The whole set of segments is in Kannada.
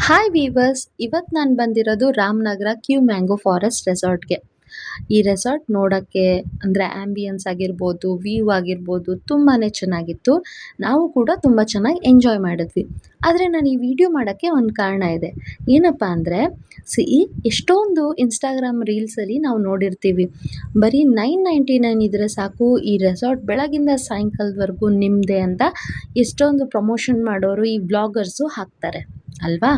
ಹಾಯ್ ವೀವರ್ಸ್, ಇವತ್ತು ನಾನು ಬಂದಿರೋದು ರಾಮನಗರ ಕ್ಯೂ ಮ್ಯಾಂಗೋ ಫಾರೆಸ್ಟ್ ರೆಸಾರ್ಟ್ಗೆ. ಈ ರೆಸಾರ್ಟ್ ನೋಡೋಕ್ಕೆ ಅಂದರೆ ಆ್ಯಂಬಿಯನ್ಸ್ ಆಗಿರ್ಬೋದು, ವ್ಯೂ ಆಗಿರ್ಬೋದು ತುಂಬಾ ಚೆನ್ನಾಗಿತ್ತು. ನಾವು ಕೂಡ ತುಂಬ ಚೆನ್ನಾಗಿ ಎಂಜಾಯ್ ಮಾಡಿದ್ವಿ. ಆದರೆ ನಾನು ಈ ವಿಡಿಯೋ ಮಾಡೋಕ್ಕೆ ಒಂದು ಕಾರಣ ಇದೆ. ಏನಪ್ಪ ಅಂದರೆ ಎಷ್ಟೊಂದು ಇನ್ಸ್ಟಾಗ್ರಾಮ್ ರೀಲ್ಸಲ್ಲಿ ನಾವು ನೋಡಿರ್ತೀವಿ. ಬರೀ 999 ಇದ್ದರೆ ಸಾಕು, ಈ ರೆಸಾರ್ಟ್ ಬೆಳಗಿಂದ ಸಾಯಂಕಾಲದವರೆಗೂ ನಿಮ್ಮದೇ ಅಂತ ಎಷ್ಟೊಂದು ಪ್ರಮೋಷನ್ ಮಾಡೋರು ಈ ಬ್ಲಾಗರ್ಸು ಹಾಕ್ತಾರೆ ಅಲ್ವಾ?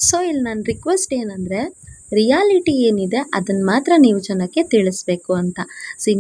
ಸೊ ಇಲ್ಲಿ ನನ್ನ ರಿಕ್ವೆಸ್ಟ್ ಏನಂದರೆ, ರಿಯಾಲಿಟಿ ಏನಿದೆ ಅದನ್ನು ಮಾತ್ರ ನೀವು ಜನಕ್ಕೆ ತಿಳಿಸ್ಬೇಕು ಅಂತ.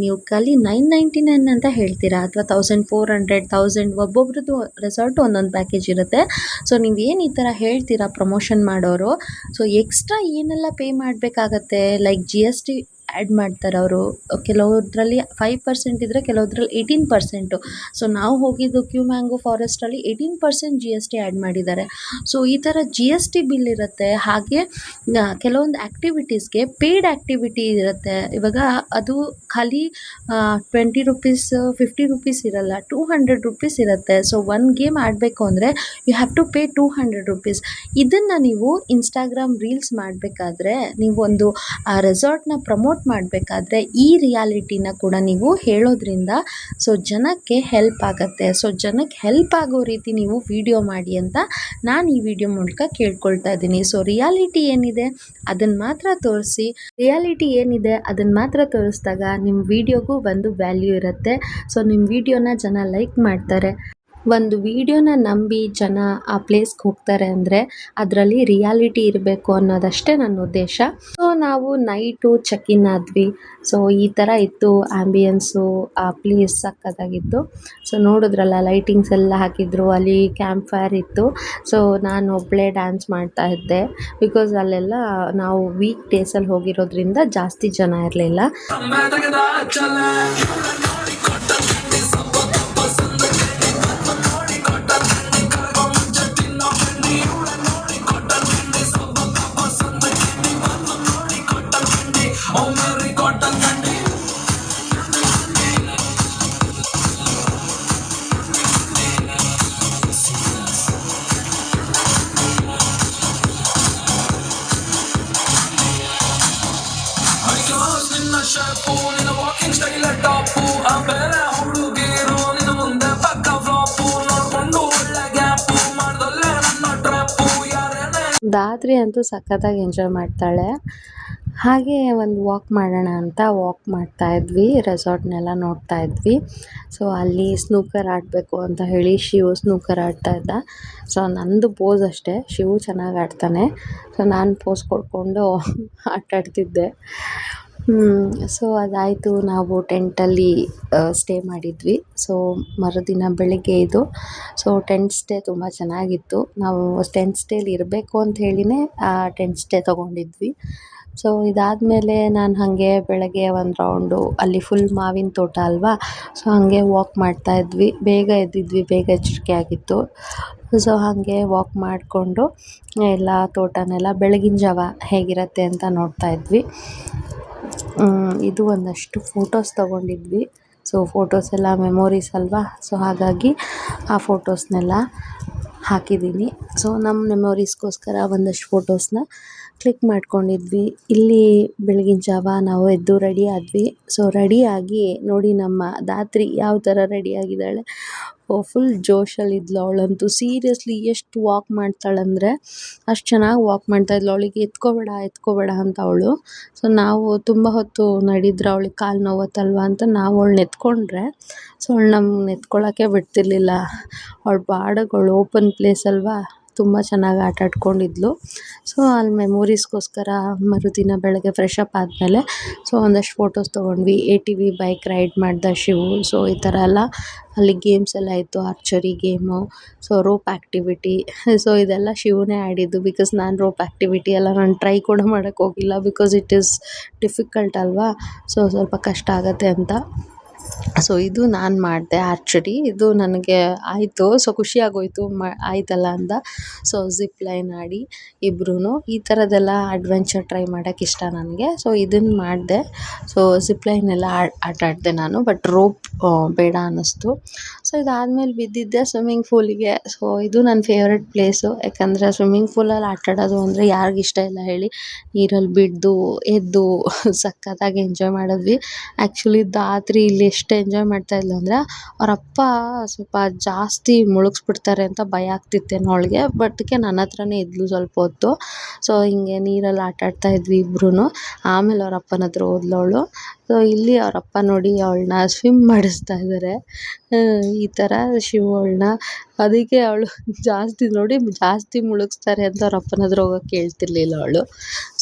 ನೀವು ಖಾಲಿ 999 ಅಂತ ಹೇಳ್ತೀರಾ ಅಥವಾ 1400 1000 ಒಬ್ಬೊಬ್ರದ್ದು ರೆಸಾರ್ಟು ಒಂದೊಂದು ಪ್ಯಾಕೇಜ್ ಇರುತ್ತೆ. ಸೊ ನೀವೇನು ಈ ಥರ ಹೇಳ್ತೀರಾ ಪ್ರಮೋಷನ್ ಮಾಡೋರು, ಸೊ ಎಕ್ಸ್ಟ್ರಾ ಏನೆಲ್ಲ ಪೇ ಮಾಡಬೇಕಾಗತ್ತೆ, ಲೈಕ್ GST ಆ್ಯಡ್ ಮಾಡ್ತಾರೆ ಅವರು. ಕೆಲವ್ದ್ರಲ್ಲಿ 5% ಇದ್ದರೆ ಕೆಲವ್ದ್ರಲ್ಲಿ 18%. ಸೊ ನಾವು ಹೋಗಿದ್ದು ಕ್ಯೂ ಮ್ಯಾಂಗೋ ಫಾರೆಸ್ಟಲ್ಲಿ 18% GST ಆ್ಯಡ್ ಮಾಡಿದ್ದಾರೆ. ಸೊ ಈ ಥರ GST ಬಿಲ್ ಇರುತ್ತೆ. ಹಾಗೆ ಕೆಲವೊಂದು ಆ್ಯಕ್ಟಿವಿಟೀಸ್ಗೆ ಪೇಯ್ಡ್ ಆ್ಯಕ್ಟಿವಿಟಿ ಇರುತ್ತೆ. ಇವಾಗ ಅದು ಖಾಲಿ ₹20 ₹50 ಇರಲ್ಲ, ₹200 ಇರುತ್ತೆ. ಸೊ ಒಂದು ಗೇಮ್ ಆಡಬೇಕು ಅಂದರೆ ಯು ಹ್ಯಾವ್ ಟು ಪೇ ₹200. ಇದನ್ನು ನೀವು ಇನ್ಸ್ಟಾಗ್ರಾಮ್ ರೀಲ್ಸ್ ಮಾಡಬೇಕಾದ್ರೆ, ನೀವೊಂದು ಆ ರೆಸಾರ್ಟ್ನ ಪ್ರಮೋಟ್ ಮಾಡಬೇಕಾದ್ರೆ ಈ ರಿಯಾಲಿಟಿನ ಕೂಡ ನೀವು ಹೇಳೋದ್ರಿಂದ ಸೊ ಜನಕ್ಕೆ ಹೆಲ್ಪ್ ಆಗುತ್ತೆ. ಸೊ ಜನಕ್ಕೆ ಹೆಲ್ಪ್ ಆಗೋ ರೀತಿ ನೀವು ವಿಡಿಯೋ ಮಾಡಿ ಅಂತ ನಾನು ಈ ವಿಡಿಯೋ ಮೂಲಕ ಕೇಳ್ಕೊಳ್ತಾ ಇದ್ದೀನಿ. ಸೊ ರಿಯಾಲಿಟಿ ಏನಿದೆ ಅದನ್ನು ಮಾತ್ರ ತೋರಿಸಿ. ರಿಯಾಲಿಟಿ ಏನಿದೆ ಅದನ್ನು ಮಾತ್ರ ತೋರಿಸಿದಾಗ ನಿಮ್ಮ ವಿಡಿಯೋಗೂ ಒಂದು ವ್ಯಾಲ್ಯೂ ಇರುತ್ತೆ. ಸೊ ನಿಮ್ಮ ವಿಡಿಯೋನ ಜನ ಲೈಕ್ ಮಾಡ್ತಾರೆ. ಒಂದು ವಿಡಿಯೋನ ನಂಬಿ ಜನ ಆ ಪ್ಲೇಸ್ಗೆ ಹೋಗ್ತಾರೆ ಅಂದರೆ ಅದರಲ್ಲಿ ರಿಯಾಲಿಟಿ ಇರಬೇಕು ಅನ್ನೋದಷ್ಟೇ ನನ್ನ ಉದ್ದೇಶ. ಸೊ ನಾವು ನೈಟು ಚೆಕ್ ಇನ್ ಆದ್ವಿ. ಸೊ ಈ ಥರ ಇತ್ತು ಆ್ಯಂಬಿಯನ್ಸು, ಆ ಪ್ಲೇಸ್ ಸಕ್ಕತ್ತಾಗಿತ್ತು. ಸೊ ನೋಡಿದ್ರಲ್ಲ, ಲೈಟಿಂಗ್ಸ್ ಎಲ್ಲ ಹಾಕಿದ್ರು, ಅಲ್ಲಿ ಕ್ಯಾಂಪ್ ಫೈರ್ ಇತ್ತು. ಸೊ ನಾನು ಒಬ್ಬಳೇ ಡ್ಯಾನ್ಸ್ ಮಾಡ್ತಾ ಇದ್ದೆ, ಬಿಕಾಸ್ ಅಲ್ಲೆಲ್ಲ ನಾವು ವೀಕ್ ಡೇಸಲ್ಲಿ ಹೋಗಿರೋದ್ರಿಂದ ಜಾಸ್ತಿ ಜನ ಇರಲಿಲ್ಲ. ದಾದ್ರಿ ಅಂತೂ ಸಖತ್ತಾಗಿ ಎಂಜಾಯ್ ಮಾಡ್ತಾಳೆ. ಹಾಗೆ ಒಂದು ವಾಕ್ ಮಾಡೋಣ ಅಂತ ವಾಕ್ ಮಾಡ್ತಾ ಇದ್ವಿ, ರೆಸಾರ್ಟ್ನೆಲ್ಲ ನೋಡ್ತಾ ಇದ್ವಿ. ಸೊ ಅಲ್ಲಿ ಸ್ನೂಕರ್ ಆಡಬೇಕು ಅಂತ ಹೇಳಿ ಶಿವು ಸ್ನೂಕರ್ ಆಡ್ತಾ ಇದ್ದ. ಸೊ ನಂದು ಪೋಸ್ ಅಷ್ಟೇ, ಶಿವು ಚೆನ್ನಾಗಿ ಆಡ್ತಾನೆ. ಸೊ ನಾನು ಪೋಸ್ ಕೊಡ್ಕೊಂಡು ಆಟಾಡ್ತಿದ್ದೆ. ಸೊ ಅದಾಯಿತು. ನಾವು ಟೆಂಟಲ್ಲಿ ಸ್ಟೇ ಮಾಡಿದ್ವಿ. ಸೊ ಮರುದಿನ ಬೆಳಗ್ಗೆ ಇದು. ಸೊ ಟೆಂಟ್ ಸ್ಟೇ ತುಂಬ ಚೆನ್ನಾಗಿತ್ತು. ನಾವು ಟೆಂಟ್ ಸ್ಟೇಲಿ ಇರಬೇಕು ಅಂತ ಹೇಳಿನೇ ಆ ಟೆಂಟ್ ಸ್ಟೇ ತೊಗೊಂಡಿದ್ವಿ. ಸೊ ಇದಾದಮೇಲೆ ನಾನು ಹಾಗೆ ಬೆಳಗ್ಗೆ ಒಂದು ರೌಂಡು, ಅಲ್ಲಿ ಫುಲ್ ಮಾವಿನ ತೋಟ ಅಲ್ವಾ, ಸೊ ಹಾಗೆ ವಾಕ್ ಮಾಡ್ತಾ ಇದ್ವಿ. ಬೇಗ ಎದ್ದಿದ್ವಿ, ಬೇಗ ಎಚ್ಚರಿಕೆ ಆಗಿತ್ತು. ಸೊ ಹಾಗೆ ವಾಕ್ ಮಾಡಿಕೊಂಡು ಎಲ್ಲ ತೋಟನೆಲ್ಲ ಬೆಳಗಿನ ಜಾವ ಹೇಗಿರುತ್ತೆ ಅಂತ ನೋಡ್ತಾ ಇದ್ವಿ. ಇದು ಒಂದಷ್ಟು ಫೋಟೋಸ್ ತೊಗೊಂಡಿದ್ವಿ. ಸೊ ಫೋಟೋಸ್ ಎಲ್ಲ ಮೆಮೊರೀಸ್ ಅಲ್ವಾ, ಸೊ ಹಾಗಾಗಿ ಆ ಫೋಟೋಸ್ನೆಲ್ಲ ಹಾಕಿದ್ದೀನಿ. ಸೊ ನಮ್ಮ ಮೆಮೊರೀಸ್ಗೋಸ್ಕರ ಒಂದಷ್ಟು ಫೋಟೋಸ್ನ ಕ್ಲಿಕ್ ಮಾಡ್ಕೊಂಡಿದ್ವಿ. ಇಲ್ಲಿ ಬೆಳಗಿನ ಜಾವ ನಾವು ಎದ್ದು ರೆಡಿ ಆದ್ವಿ. ಸೊ ರೆಡಿಯಾಗಿ ನೋಡಿ ನಮ್ಮ ದಾತ್ರಿ ಯಾವ ಥರ ರೆಡಿಯಾಗಿದ್ದಾಳೆ. ಫುಲ್ ಜೋಶಲ್ಲಿದ್ಲು ಅವಳಂತೂ. ಸೀರಿಯಸ್ಲಿ ಎಷ್ಟು ವಾಕ್ ಮಾಡ್ತಾಳಂದರೆ ಅಷ್ಟು ಚೆನ್ನಾಗಿ ವಾಕ್ ಮಾಡ್ತಾಯಿದ್ಲು. ಅವಳಿಗೆ ಎತ್ಕೋಬೇಡ ಅಂತ ಅವಳು. ಸೊ ನಾವು ತುಂಬ ಹೊತ್ತು ನಡೆದ್ರೆ ಅವಳಿಗೆ ಕಾಲು ನೋವುತ್ತಲ್ವ ಅಂತ ನಾವು ಅವಳನ್ನ ಎತ್ಕೊಂಡ್ರೆ, ಸೊ ಅವಳು ನಮ್ಮನ್ನ ಎತ್ಕೊಳ್ಳೋಕ್ಕೆ ಬಿಡ್ತಿರ್ಲಿಲ್ಲ. ಅವಳು ಪಾಡಿಗೆ ಅವಳು ಓಪನ್ ಪ್ಲೇಸ್ ಅಲ್ವಾ, ತುಂಬ ಚೆನ್ನಾಗಿ ಆಟಾಡ್ಕೊಂಡಿದ್ಲು. ಸೊ ಅಲ್ಲಿ ಮೆಮೊರೀಸ್ಗೋಸ್ಕರ ಮರುದಿನ ಬೆಳಗ್ಗೆ ಫ್ರೆಶ್ ಅಪ್ ಆದಮೇಲೆ ಸೊ ಒಂದಷ್ಟು ಫೋಟೋಸ್ ತೊಗೊಂಡ್ವಿ. ATV ಬೈಕ್ ರೈಡ್ ಮಾಡ್ದ ಶಿವು. ಸೊ ಈ ಥರ ಎಲ್ಲ ಅಲ್ಲಿ ಗೇಮ್ಸ್ ಎಲ್ಲ ಇತ್ತು, archery game, so rope activity. So ಇದೆಲ್ಲ ಶಿವನೇ ಆಡಿದ್ದು, ಬಿಕಾಸ್ ನಾನು ರೋಪ್ ಆ್ಯಕ್ಟಿವಿಟಿ ಎಲ್ಲ ನಾನು ಟ್ರೈ ಕೂಡ ಮಾಡೋಕ್ಕೆ ಹೋಗಿಲ್ಲ, ಬಿಕಾಸ್ ಇಟ್ ಈಸ್ ಡಿಫಿಕಲ್ಟ್ ಅಲ್ವಾ, ಸೊ ಸ್ವಲ್ಪ ಕಷ್ಟ ಆಗುತ್ತೆ ಅಂತ. ಸೊ ಇದು ನಾನು ಮಾಡಿದೆ ಆರ್ಚರಿ. ಇದು ನನಗೆ ಆಯಿತು. ಸೊ ಖುಷಿಯಾಗೋಯಿತು ಆಯ್ತಲ್ಲ ಅಂತ. ಸೊ ಜಿಪ್ ಲೈನ್ ಆಡಿ ಇಬ್ರೂ ಈ ಥರದ್ದೆಲ್ಲ ಅಡ್ವೆಂಚರ್ ಟ್ರೈ ಮಾಡೋಕ್ಕೆ ಇಷ್ಟ ನನಗೆ. ಸೊ ಇದನ್ನು ಮಾಡಿದೆ. ಸೊ ಜಿಪ್ ಲೈನ್ ಎಲ್ಲ ಆಟ ಆಡಿದೆ ನಾನು. ಬಟ್ ರೋಪ್ ಬೇಡ ಅನ್ನಿಸ್ತು. ಸೊ ಇದಾದಮೇಲೆ ಬಿದ್ದಿದ್ದೆ ಸ್ವಿಮ್ಮಿಂಗ್ ಪೂಲಿಗೆ. ಸೊ ಇದು ನನ್ನ ಫೇವ್ರೆಟ್ ಪ್ಲೇಸು. ಯಾಕಂದರೆ ಸ್ವಿಮ್ಮಿಂಗ್ ಪೂಲಲ್ಲಿ ಆಟ ಆಡೋದು ಅಂದರೆ ಯಾರಿಗಿಷ್ಟ ಇಲ್ಲ ಹೇಳಿ. ನೀರಲ್ಲಿ ಬಿದ್ದು ಎದ್ದು ಸಖತ್ತಾಗಿ ಎಂಜಾಯ್ ಮಾಡಿದ್ವಿ. ಆ್ಯಕ್ಚುಲಿ ಧಾತ್ರಿ ಇಲ್ಲಿ ಎಷ್ಟು ಎಂಜಾಯ್ ಮಾಡ್ತಾ ಇದ್ಲು ಅಂದರೆ ಅವರಪ್ಪ ಸ್ವಲ್ಪ ಜಾಸ್ತಿ ಮುಳುಗಿಸ್ಬಿಡ್ತಾರೆ ಅಂತ ಭಯ ಆಗ್ತಿತ್ತೇನೋ ಅವಳಿಗೆ. ಬಟ್ಗೆ ನನ್ನ ಹತ್ರನೇ ಇದ್ಲು ಸ್ವಲ್ಪ ಹೊತ್ತು. ಸೊ ಹಿಂಗೆ ನೀರಲ್ಲಿ ಆಟ ಆಡ್ತಾ ಇದ್ವಿ ಇಬ್ರೂ. ಆಮೇಲೆ ಅವ್ರ ಅಪ್ಪನ ಹತ್ರ ಹೋದ್ಲು ಅವಳು. ಸೊ ಇಲ್ಲಿ ಅವರಪ್ಪ ನೋಡಿ ಅವಳನ್ನ ಸ್ವಿಮ್ ಮಾಡಿಸ್ತಾ ಇದ್ದಾರೆ. ಈ ಥರ ಶಿವು ಅವಳನ್ನ. ಅದಕ್ಕೆ ಅವಳು ಜಾಸ್ತಿ ಮುಳುಗಿಸ್ತಾರೆ ಅಂತ ಅವ್ರ ಅಪ್ಪನ ಹತ್ರ ಹೋಗೋಕ್ಕೆ ಕೇಳ್ತಿರ್ಲಿಲ್ಲ ಅವಳು.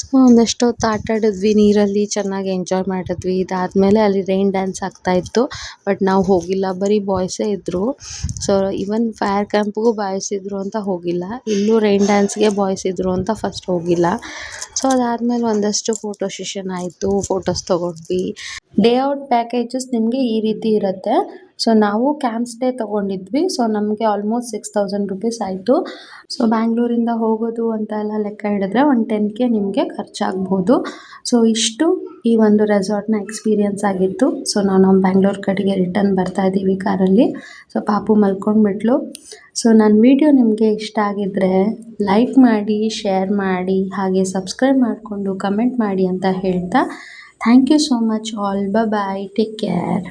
ಸೊ ಒಂದಷ್ಟು ಹೊತ್ತು ಆಟ ಆಡಿದ್ವಿ ನೀರಲ್ಲಿ, ಚೆನ್ನಾಗಿ ಎಂಜಾಯ್ ಮಾಡಿದ್ವಿ. ಇದಾದಮೇಲೆ ಅಲ್ಲಿ ರೈನ್ ಡ್ಯಾನ್ಸ್ ಆಗ್ತಾಯಿತ್ತು. ಬಟ್ ನಾವು ಹೋಗಿಲ್ಲ, ಬರೀ ಬಾಯ್ಸೇ ಇದ್ದರು. ಸೊ ಈವನ್ ಫೈರ್ ಕ್ಯಾಂಪ್ಗೂ ಬಾಯ್ಸ್ ಇದ್ದರು ಅಂತ ಹೋಗಿಲ್ಲ. ಇಲ್ಲೂ ರೈನ್ ಡ್ಯಾನ್ಸ್ಗೆ ಬಾಯ್ಸ್ ಇದ್ದರು ಅಂತ ಫಸ್ಟ್ ಹೋಗಿಲ್ಲ. ಸೊ ಅದಾದಮೇಲೆ ಒಂದಷ್ಟು ಫೋಟೋ ಸೆಷನ್ ಆಯಿತು, ಫೋಟೋಸ್ ತೊಗೊಂಡ್ವಿ. ಡೇ ಔಟ್ ಪ್ಯಾಕೇಜಸ್ ನಿಮಗೆ ಈ ರೀತಿ ಇರುತ್ತೆ. ಸೊ ನಾವು ಕ್ಯಾಂಪ್ ಸ್ಟೇ ತೊಗೊಂಡಿದ್ವಿ. ಸೊ ನಮಗೆ ಆಲ್ಮೋಸ್ಟ್ 6000 ರುಪೀಸ್ ಆಯಿತು. ಸೊ ಬ್ಯಾಂಗ್ಳೂರಿಂದ ಹೋಗೋದು ಅಂತ ಎಲ್ಲ ಲೆಕ್ಕ ಹಿಡಿದ್ರೆ ಒಂದು 10K ನಿಮಗೆ ಖರ್ಚಾಗ್ಬೋದು. ಸೊ ಇಷ್ಟು ಈ ಒಂದು ರೆಸಾರ್ಟ್ನ ಎಕ್ಸ್ಪೀರಿಯನ್ಸ್ ಆಗಿತ್ತು. ಸೊ ನಾವು ನಮ್ಮ ಬ್ಯಾಂಗ್ಳೂರ್ ಕಡೆಗೆ ರಿಟರ್ನ್ ಬರ್ತಾ ಇದ್ದೀವಿ ಕಾರಲ್ಲಿ. ಸೊ ಪಾಪು ಮಲ್ಕೊಂಡ್ಬಿಟ್ಲು. ಸೊ ನನ್ನ ವಿಡಿಯೋ ನಿಮಗೆ ಇಷ್ಟ ಆಗಿದ್ದರೆ ಲೈಕ್ ಮಾಡಿ, ಶೇರ್ ಮಾಡಿ, ಹಾಗೆ ಸಬ್ಸ್ಕ್ರೈಬ್ ಮಾಡಿಕೊಂಡು ಕಮೆಂಟ್ ಮಾಡಿ ಅಂತ ಹೇಳ್ತಾ thank you so much all. Bye, take care.